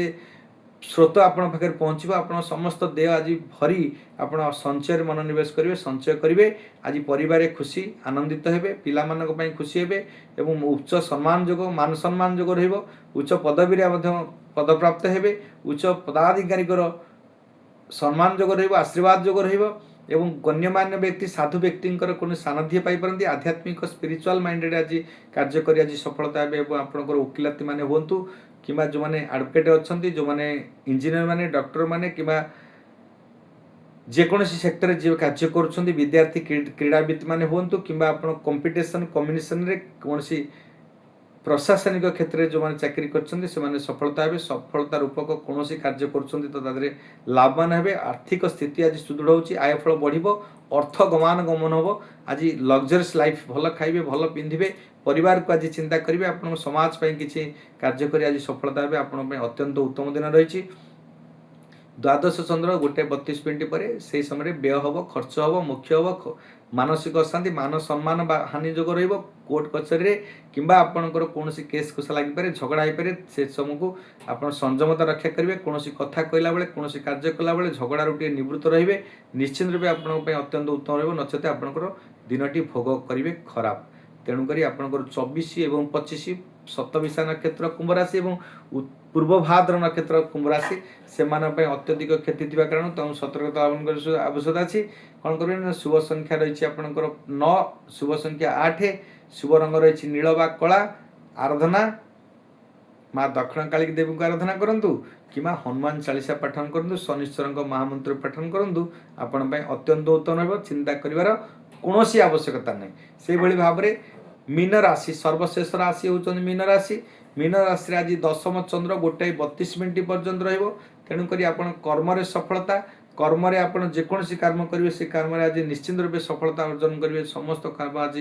स्रोत आपण पाखे पहुँच आप समस्त देह आज भरी आप संचय मनोनिवेश करेंगे संचय करेंगे आज परिवार खुशी आनंदित हेबे पिला मानक पई खुशी हेबे एवं उच्च सम्मान जोग मान सम्मान जोग रहिबो उच्च पदवी पदप्राप्त हेबे उच्च पदाधिकारी सम्मान जोग रहिबो आशीर्वाद जोग रहिबो एवं गण्यमान्य व्यक्ति साधु व्यक्ति कौन सानिध्य पाई आध्यात्मिक स्पिरिचुअल माइंडेड आज कार्य कर आज सफलता एवं आपंकर वकिलाती मैंने हूँ कि जो मैंने एडवोकेट अच्छा जो मैंने इंजीनियर मैंने डॉक्टर मैंने कि जेकोसी सेक्टर जी कार्य कर विद्यार्थी क्रीड़ाविद मैंने हूँ कि कंपिटिशन कम्युनिकेशन रे कौन प्रशासनिक क्षेत्र में जो मैंने चाकरी कर सफलता हे सफलता रूपक कौन कार्य कर लाभवान हे आर्थिक स्थिति आज सुदृढ़ होची आय फल बढ़ अर्थ गमान गमन हम आज लग्जरीस लाइफ भल खाइबे भल पिंधे परिवार को आज चिंता करेंगे आप समाज किसी कार्य कर आज सफलता हे आप अत्यंत उत्तम दिन रही द्वादश चंद्र 1:32 पर से समय व्यय हम खर्च हम मुख्य हम मानसिक अशांति मान सम्मान हानि जोग रोर्ट कचेरी कि आपंकर कौन केस कुसा लगिपे झगड़ा हो पाए से समय को आप संयमता रक्षा करेंगे कौन कथा कहला बेले कौन कार्य कला बेले झगड़ारू टे निवृत्त रे निश्चित रूप आप अत्यंत उत्तम रचते आपंकर दिनटी भोग करेंगे खराब तेणुक आपंकर 24 और 25 सप्तविशा नक्षत्र कुंभ राशि और पूर्व भाद्र नक्षत्र कुंभ राशि से अत्यधिक क्षति थी कारण तुम सतर्कता अवलंबन आवश्यकता अच्छी कौन करेंगे शुभ संख्या रही आपंकर 9 शुभ संख्या 8 शुभ रंग रही नील बा कला आराधना माँ दक्षिण काली देवी को आराधना करूँ कि हनुमान चालीसा पाठन करूँ शनिश्वर महामंत्र पाठन करूँ आपण अत्यंत उत्तम रहा चिंता कर कौन आवश्यकता नहीं से भाव में मीन राशि सर्वशेष राशि होती मीन राशि आज दशम चंद्र 1:32 पर्यंत रेणुक कर्म सफलता कर्म आप जेकोसी कर्म करेंगे से कर्म आज निश्चित रूप सफलता अर्जन करेंगे समस्त कर्म आज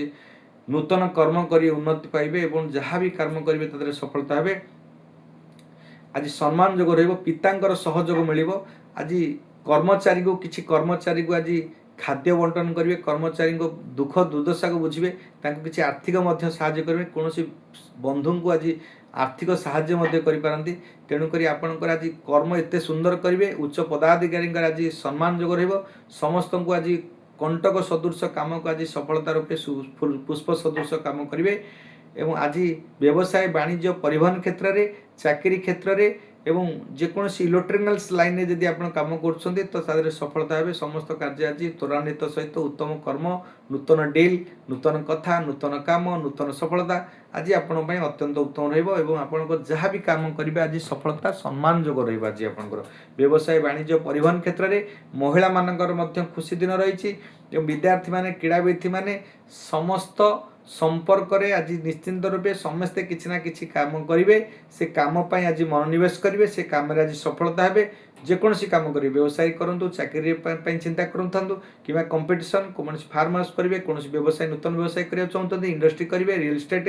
नूतन कर्म कर उन्नति पाइबे और जहाँ भी कर्म करेंगे तदर सफलता हे आज सम्मान जोग रिता सहयोग मिल आज कर्मचारी को किसी कर्मचारी को आज खाद्य बंटन करेंगे कर्मचारी को दुख दुर्दशा को बुझे किसी आर्थिक साहाय्य करेंगे कौन बंधु को आज आर्थिक साहाय्य करपारती तेणुक आपंकर आज कर्म एत सुंदर करेंगे उच्च पदाधिकारी आज सम्मान जोग समस्त को आज कंटक सदृश काम को आज सफलता रूपे पुष्प सदृश काम करेंगे एवं आज व्यवसाय वाणिज्य परिवहन क्षेत्र में चाकरी क्षेत्र में एवं जेकोसी इलेक्ट्रिकल्स लाइन में जदि आप कम कर सफलता हे समस्त कार्य आज त्वरान्वित सहित उत्तम कर्म नूतन डील नूतन कथा नूतन काम नूतन सफलता आज आपण अत्यंत उत्तम रहा जहाँ भी काम करेंगे आज सफलता सम्मान जोग रही आपंकर व्यवसाय वाणिज्य परिवहन क्षेत्र में महिला मानकर खुशी दिन रही विद्यार्थी माने क्रीड़ाविद माने समस्त संपर्क रे आज निश्चिंत रूपे समस्ते किसी ना किसी काम करेंगे से काम आज मनोनिवेश करेंगे से काम आज सफलता हे जेकोसी काम करेंगे व्यवसाय करूँ चाकरी चिंता करूँ कि कंपिटिशन कौन फार्म हाउस करेंगे कौन व्यवसाय नूतन व्यवसाय करने चाहते इंडस्ट्री करेंगे रियल एस्टेट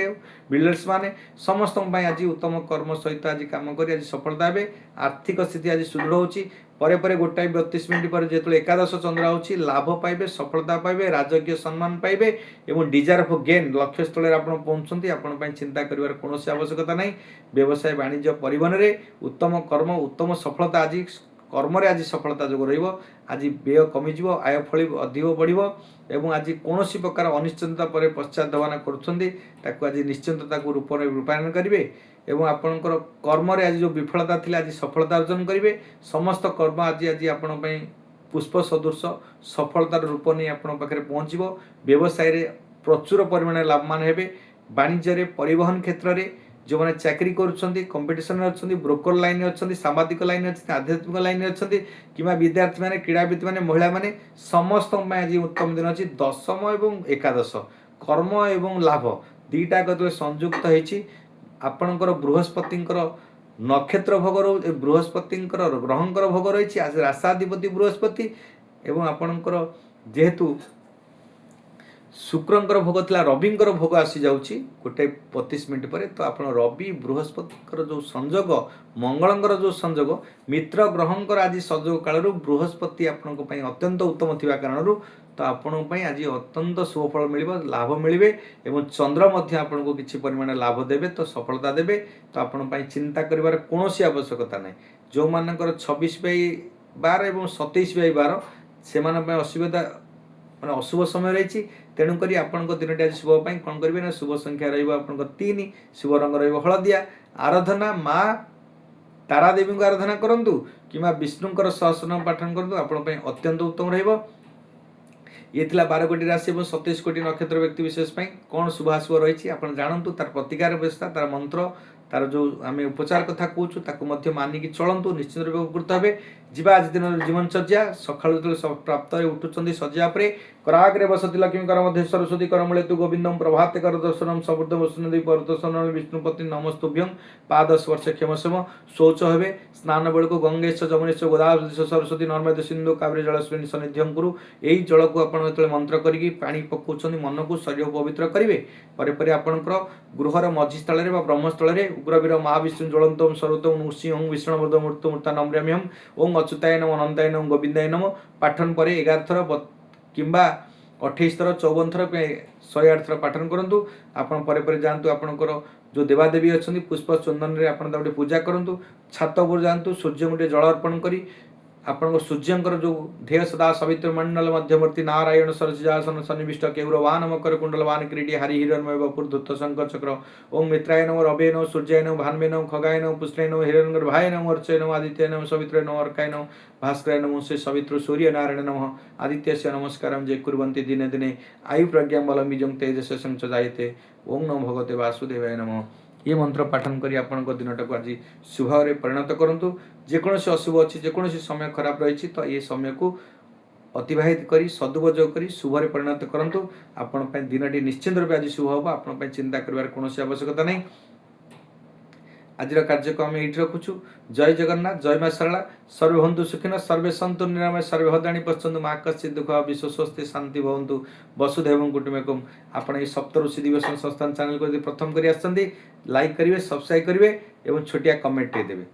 बिल्डर्स माने समस्त आज उत्तम कर्म सहित आज काम कर आज सफलता हे आर्थिक स्थिति आज सुदृढ़ होची परे 1:32 पर जो एकादश चंद्र होची लाभ पाइबे सफलता पाइबे राजकीय सम्मान पाइबे एवं डिजायर ऑफ गेन लक्ष्य स्थल आप पहुँचती आपण चिंता कर कौन आवश्यकता नहीं व्यवसाय वाणिज्य परिवहन रे उत्तम कर्म उत्तम सफलता आज कर्म आज सफलता जोग आज व्यय कमिज आय फल अधिक बढ़ एवं आज कौन प्रकार अनिश्चितता पर पश्चातान कर आज निश्चिंतता को रूपायन करेंगे एवं आपणकर कर्म आज जो विफलता थी आज सफलता अर्जन करेंगे समस्त कर्म आज आज आपण पुष्प सदृश सफलतार रूप नहीं आपण पाखे पहुँचो व्यवसाय प्रचुर परिमाण लाभवान हे वाणिज्य परिवहन क्षेत्र में जो मैंने चाकरी कंपिटिशन अच्छा ब्रोकर लाइन अच्छा सांबादिक लाइन अच्छी आध्यात्मिक लाइन अच्छा कि विद्यार्थी मैंने क्रीड़ाविद मैंने महिला मैंने समस्त आज उत्तम दिन अच्छी दशम और एकादश कर्म एवं लाभ दीटा जो संयुक्त होती आपणकर बृहस्पति नक्षत्र भोग बृहस्पति ग्रहंकर भोग रही आज राशाधिपति बृहस्पति एवं आपणकर जेहेतु शुक्रंकर भोग था रविंकर भोग आसी जाऊँगी 1:25 पर तो आप रवि बृहस्पति जो संजोग मंगलंकर जो संजोग मित्र ग्रहंकर आज संजोग काल बृहस्पति आपण अत्यंत उत्तम थिबा कारण तो आपण आज अत्यंत शुभफल मिल लाभ मिले और चंद्र आपन को किसी परिमाण लाभ देवे तो सफलता देवे तो आपण चिंता कर कौन आवश्यकता ना जो मानकर 26/12 और 27/12 से असुविधा मैंने अशुभ समय रही तेणुक आपण दिन आज शुभ कौन करेंगे ना शुभ संख्या रहीन शुभ रंग रलदिया आराधना माँ तारादेवी को आराधना करूँ कि विष्णुकर सहस्रनाम पाठन करूँ आपण अत्यंत उत्तम रही ये 12 कोटी राशि और 27 कोटी नक्षत्र व्यक्ति विशेष कौन शुभाशुभ रही आप जानतु तार प्रतिकार व्यवस्था तार मंत्र तार जो आम उपचार कथा कहूँ मानिकी चलतु निश्चित रूप उपकृत हे जीवा आज दिन जीवनचर्या सका जो प्राप्त उठुंट शज्या कराग्रे बसती लक्ष्मी कर मध्य सरस्वती कर मूले तु गोविंदम प्रभाते कर दर्शनम सबुद्ध वसुनदी परदर्शन विष्णुपति नमस्तुभ्यं पाद स्पर्श क्षमसम शौच हे स्नान बेल को गंगेश जमुनेश गोदावरी सरस्वती नर्मदे सिंधु कावेरी जलस्विनी सन्निध्यं कुरु यही जल को आप मंत्र करी पानी पकाउछन मन को शरीर को पवित्र करेंगे पर आपंकर गृहर मझी स्थल ब्रह्मस्थल उग्रवीर महाविष्णु ज्वलंतम सर्वतम सिंह विष्णुबोध मूर्त मूर्ता नम्रम्यम ओं अच्युताय नम अनंताय नम गोविंदाय नम पाठन पर 11 थर किंबा 28 थर 54 थर 108 थर पाठन करूँ आपड़ जातु आपणकर जो देवादेवी अच्छा पुष्प चंदन रे आप पूजा करूँ छात पर जातु सूर्य गोटे जल अर्पण करी आपण सूर्यंकर जो ध्येय सदा सवित्र मंडल मध्यवर्ती नारायण सरसिजासन सन्निविष्ट केवरवान मकर कुंडलवान क्रीडी हरि हिरण्मय वपुर धूत शंकर चक्र ओं मित्राय नम रवे नम सूर्याय नम भान्मे नम खगाय नम पुष्टाय नम हिरण्यगर्भाय नम अर्चय नम आदित्य नम सवित्र नम अर्काय नम भास्कराय नम से सवित्र सूर्य नारायण नम आदित्य से नमस्कार जे कुर्वन्ति दिने दिने आयु प्रज्ञा बलम बीजं तेजस संचजायते ओं नमो भगवते वासुदेवाय नमः ये मंत्र पाठन करी आपण दिन टाक आज शुभ परिणत करूँ जेकोसी अशुभ अच्छी जेकोसी समय खराब रही तो ये समय को अतिवाहित करी सदुपयोग करी शुभ परिणत करूँ आपण दिन निश्चित रूप आज शुभ हम आपण चिंता कर कौन आवश्यकता नहीं आज कार्यक्रम ये रखुचु जय जगन्नाथ जय माँ सरला सर्वे हंतु सुखिन सर्वे सन्तु निरामय सर्वे भद्राणी पश्यन्तु माँ कश्चित् दुःख विश्व स्वस्ति शांति भवन्तु वसुधैवं कुटुम्बकम् आपण ये सप्तऋषि दिवस संस्थान चैनल को प्रथम करी आछंती लाइक करेंगे सब्सक्राइब करेंगे और छोटिया कमेंट देवे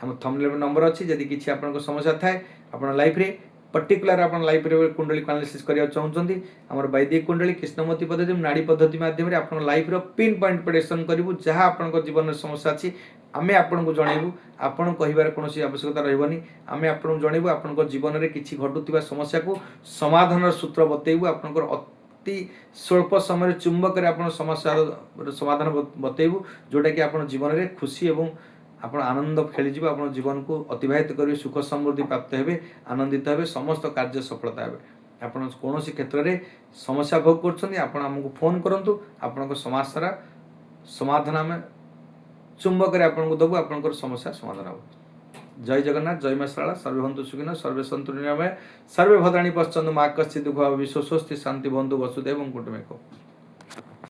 आम थंबनेल नंबर अच्छी जदि किसी आपन समस्या थाए आप लाइफ रे पर्टिकुलर आप लाइफ रे कुंडली एनालिसिस करिया चाहूँगी आम वैदिक कुंडली कृष्णमती पद्धति नाड़ी पद्धति माध्यम आप लाइफ पिन पॉइंट प्रेडिक्शन करूँ जहाँ आप जीवन समस्या अच्छी आमे आपन को जनइबू आपन कहिबार कोनोसी आवश्यकता रहबनी आमे आपन जनइबू आपन जीवन में किसी घटुवा समस्या को समाधान सूत्र बतैबू आपन अति स्वल्प समय चुंबक आप समस्या समाधान बतैबू जोटा कि आप जीवन में खुशी एवं आप आनंद खेलीज आप जीवन को अतिवाहित करेंगे सुख समृद्धि प्राप्त हे आनंदित हे समस्त कार्य सफलता हे आप कौन क्षेत्र में समस्या भोग कर फोन करूँ आपण समस्या समाधान आम चुंबक आपको देवु आप समस्या समाधान हो जय जगन्नाथ जय माँ शारला सर्वे हंतु सुखिन सर्वे सन्तु निरामय सर्वे भद्राणी पश्यन्तु माँ कश्चित् दुःख विश्व स्वस्ति शांति भवन्तु वसुधैवं कुटुम्बकम्।